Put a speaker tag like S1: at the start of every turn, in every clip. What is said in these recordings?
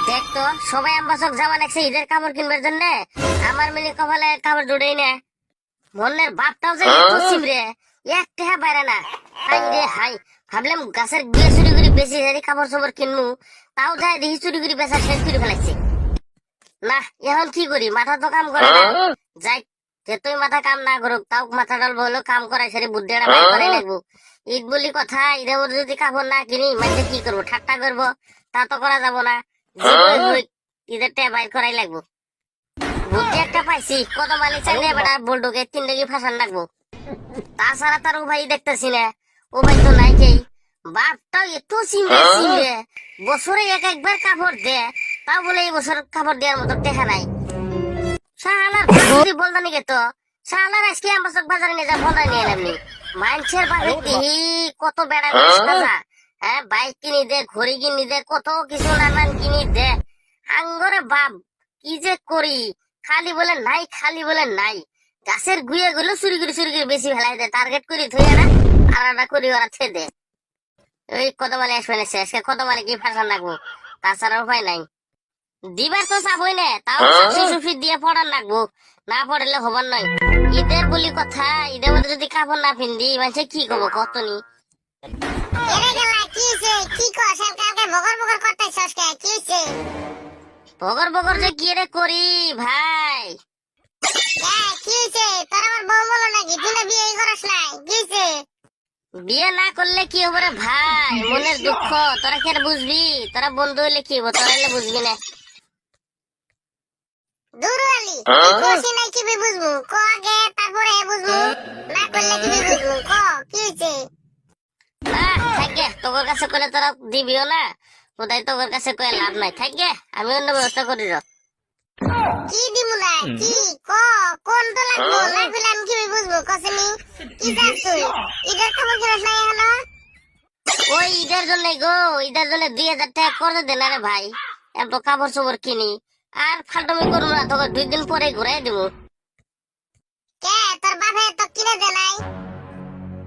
S1: দেখ তো সবাই আমবাসক জামা লাগছে ঈদের কাপড় কিনবার জন্য, আমার মিলি কপালে কাপড় জুড়েই না। মনের বাপটাও যে পশ্চিম রে, এক টাকা বাইরে না। হাই রে হাই, ভাবলাম গাছের বিয়ে চুরি করে বেশি হারি কাপড় চোপড় কিনবো, তাও যায় দেখি চুরি করে বেচা শেষ করে ফেলাইছে। না এখন কি করি, মাথা তো কাম করে না। যাই, যেতই মাথা কাম না করুক, তাও মাথা ডাল বলো কাম করাই সেরে বুদ্ধিটা বাইর করাই লাগবো। ঈদ বলি কথা, ঈদের মধ্যে যদি কাপড় না কিনি মানে কি করবো, ঠাট্টা করবো, তা তো করা যাবো না। ঈদের টা বাইর করাই লাগবো। বুদ্ধি একটা পাইছি, কত মালিক চাইলে এবার বল্টুকে 3 টাকি ফাঁসান রাখবো। তাছাড়া তার ও ভাই দেখতেছি না, ও ভাই তো নাই কেই। বাপটাও এত চিনবে, বছরে একবার কাপড় দে, তাও বলে এই বছর কাপড় দেওয়ার মতো টেকা নাই। শালার যদি বলতানি গে তো, শালার আজকে আমার বাজারে নিয়ে যা বলতানি নিয়ে এলাম নি। মানুষের বাপে দিহি কত বেড়া সাজা, হ্যাঁ বাইক কিনি দে, ঘড়ি কিনি দে, কত কিছু নানান কিনি দে। আঙ্গরে বাপ কি যে করি, খালি বলে নাই, খালি বলে নাই। গাছের গুয়ে গুলো চুরি করে বেশি ফেলাই দেয়, টার্গেট করি ধুয়ে না আলাদা করি ওরা ছে দে। ওই কত মানে আসবে না শেষ, কত মানে কি ফাঁসান রাখবো, তাছাড়া উপায় নাই। দিবার তো চাবই না, তাও সুফি দিয়ে পড়ার লাগবো, না পড়লে হবার নয়। ঈদের বলি কথা, ঈদের মধ্যে যদি কাপড় না পিন্দি মানে কি করবো কত নি। বগর বগর যে কি রে করি ভাই। বিয়ে না করলে কি হবে রে ভাই, মনের দুঃখ তোরা কি আর বুঝবি, তোরা বন্ধু হইলে কি হবো, তোরা হইলে বুঝবি না। তোর কাছে কইলে তোরা দিবিও না, কোথায় তোর কাছে কয়ে লাভ নাই। থাকে আমি অন্য ব্যবস্থা করি।
S2: কি দিমুলা কি ক কোন তো লাগবো লাগবে আমি কি বুঝবো কসনি কি যাস তুই ঈদের খবর কি নাই হলো
S1: ওই ঈদের জন্য গো, ঈদের জন্য 2000 টাকা করে দেন রে ভাই, এত কাপড় চোপড় কিনি। আর ফালতুমি করবো না, তোকে 2 দিন পরে ঘুরাই দেবো।
S2: কে তোর বাপে তো কিনে দে নাই?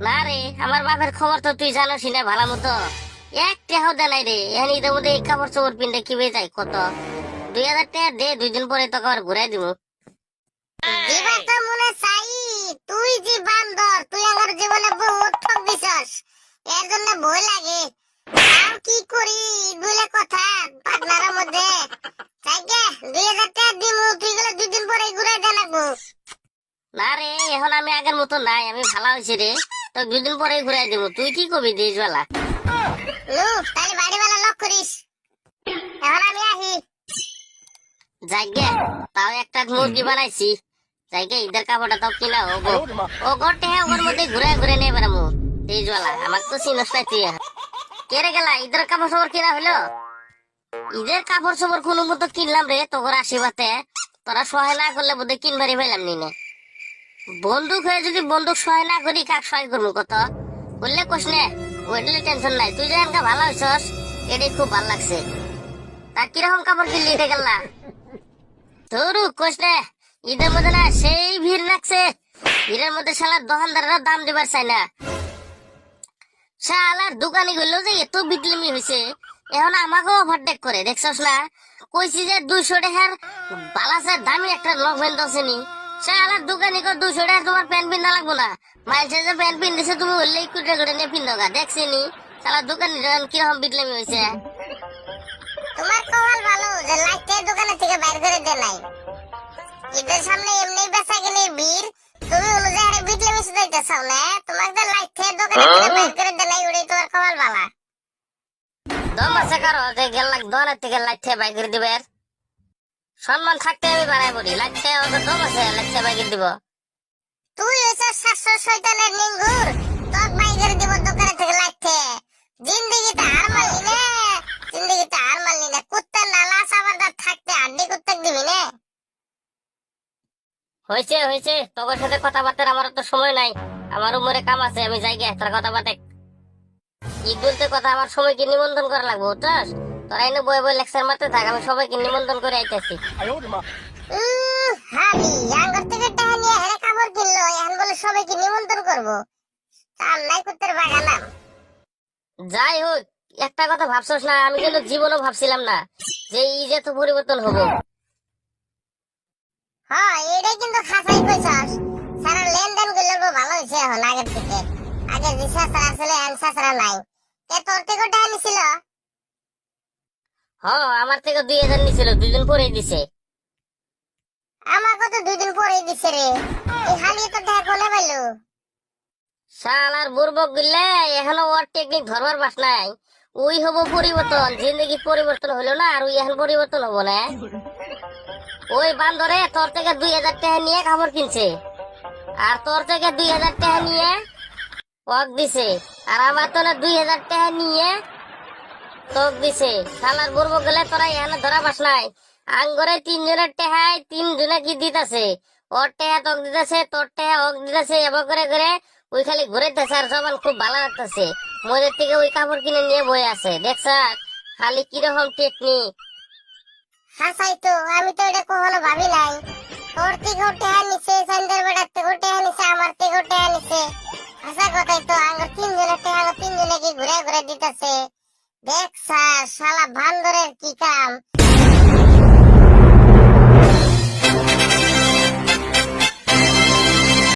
S1: না রে, আমার বাপের খবর তো তুই জানোস না ভালো মতো, এক টাকাও দেয় নাই রে। এখন ঈদের মধ্যে এই কাপড় চোপড় পিনতে কি হয়ে যায় কত, 2000 টাকা দে, 2 দিন পরে তোকে আবার ঘুরাই দেবো।
S2: দিবা তো মনে চাই, তুই যে বান্দর, তুই আমার জীবনে বহুত ঠক দিছস, এর জন্য ভয় লাগে। আর কি করি বলে কথা পার্টনারের মধ্যে চাইকে 2000 টাকা দিমু, তুই গেলে 2 দিন পরে ঘুরাই দে লাগবো।
S1: না রে, এখন আমি আগের মতো নাই, আমি ভালো হয়েছি রে, তো 2 দিন পরে ঘুরাই দেবো। তুই কি কবি দিস বেলা?
S2: তাহলে বাড়িওয়ালা লক করিস, এখন আমি আহি।
S1: যাইগে, তাও একটা মুরগি বানাইছি, যাইগে ঈদের কাপড়টা তাও কিনা হবো। ও ঘরটা হ্যাঁ ওর মধ্যে ঘুরে ঘুরে নিয়ে বেড়াবো তেজওয়ালা। আমার তো চিনস নাই তুই, কেড়ে গেলা ঈদের কাপড় চোপড় কিনা হলো? ঈদের কাপড় চোপড় কোনো মতো কিনলাম রে তোর আশীর্বাদে, তোরা সহায় না করলে বোধ হয় কিনবারই পাইলাম নি না। বন্দুক হয়ে যদি বন্দুক সহায় না করি, কাক সহায় করবো কত বললে কোস নে, ওইটালে টেনশন নাই। তুই যে ভালো হইছস, এটাই খুব ভালো লাগছে। তা কিরকম কাপড় কিনলি ঈদে গেলা? ধরু কোস নে, ঈদের মধ্যে না সেই ভিড় লাগছে, ভিড়ের মধ্যে শালার দোকানদাররা দাম দিবার চাই না। শালার দোকানি গুলো যে এত বিক্রিমি হয়েছে, এখন আমাকেও ওভারটেক করে দেখছস না। কইছি যে 200 টাকার বালাসের দামি একটা লং প্যান্ট আসেনি, শালার দোকানি কো 200 টাকা তোমার প্যান্ট পিন্ধা লাগবো না, মাইলসে যে প্যান্ট পিন্ধিছে তুমি হইলেই কুটে কুটে নিয়ে পিন্ধোগা। দেখছিনি শালার দোকানি কিরকম বিক্রিমি হয়েছে।
S2: তোমার কপাল ভালো যে লাইটে দোকানে থেকে বাইর করে দে নাই। ঈদের সামনে এমনি বেচা কিনে ভিড়, তুমি অনুযায়ী বিটলে মিশে যাইতে চাও না, তোমাকে তো লাইটে দোকানে থেকে বাইর করে দে নাই, ওটাই তোমার কপাল ভালো।
S1: দম আছে কারো যে গেল দোকানের থেকে লাইটে বাই করে দিবে? সম্মান থাকতে আমি বানাই পড়ি, লাইটে আমাকে দম আছে, লাইটে বাই করে দিব।
S2: তুই হইছিস শাশ্বত শয়তানের নিঙ্গুর, তোক বাই করে দিব দোকানে থেকে লাইটে। জিন্দেগিতে হার মারলি না, জিন্দেগিতে হার মারলি না, কুত্তার নালা সাবারদার থাকতে হাড্ডি কুত্তাক দিবি না।
S1: হয়েছে হয়েছে, তোর সাথে কথাবার্তা আমার তো সময় নাই, আমার উমরে কাম আছে, আমি যাই গে। তোর কথাবার্তা ঈদ বলতে কথা, আমার সবাইকে নিমন্ত্রণ করা লাগবে বুঝছস। তোরা এনে বয়ে বয়ে লেকচার মারতে থাক, আমি সবাইকে নিমন্ত্রণ করে আইতেছি।
S2: হাবি আঙ্গর থেকে টাকা নিয়ে হেরে কাপড় কিনলো, এখন বলে সবাইকে নিমন্ত্রণ করবো, তার নাই কুত্তার বাগানা।
S1: যাই হোক, একটা কথা ভাবছস না, আমি কিন্তু জীবনও ভাবছিলাম না যে ইজে তো পরিবর্তন হবো।
S2: হ্যাঁ এটাই কিন্তু খাসাই কইছস। সারা লেনদেন গুলো ভালো হয়েছে এখন আগের থেকে। আগে যে সারা আসলে সারা নাই। তোর থেকে টাকা নিছিল?
S1: আমার থেকে 2000 নিছিল, 2 দিন পরেই দিছে।
S2: আমাকে তো 2 দিন পরেই দিছে রে। এই হালি তো টাকা কোনে পাইলো?
S1: শালার বুর্বক গিলে এখনো ওর টেকনিক ধরবার বাস নাই। ওই হবো পরিবর্তন, জিন্দগি পরিবর্তন হইলো না, আর ওই এখন পরিবর্তন হবো না। ওই বান্দরে তোর থেকে 2000 টাকা নিয়ে কাপড় কিনছে, আর তোর থেকে 2000 টাকা নিয়ে ওক দিছে, আর আমার তো 2000 টাকা নিয়ে তোক দিছে। শালার বুর্বক গেলে তোরা এখানে ধরা বাস নাই। আঙ্গরে 3 জনের টেহাই 3 জনে কি দিতেছে, ওর টেহা তোক দিতেছে, তোর টেহা ওক দিতেছে, এবার করে করে ওই খালি ঘুরেতেছে, আর জবান খুব ভালো লাগতেছে। মোদের থেকে ওই কাপড় কিনে নিয়ে বই আছে, দেখছ খালি কিরকম টেকনিক।
S2: হাসাই তো, আমি তো এটা কখনো ভাবি নাই। তোর থেকেও টাকা নিছে, সন্ধ্যের বেড়ার থেকেও টাকা নিছে, আমার থেকেও টাকা নিছে। হাসা কথাই তো, আঙ্গুর 3 জনের টাকা 3 জনে কি ঘুরে ঘুরে দিতেছে। দেখ স্যার, শালা বান্দরের কি কাম।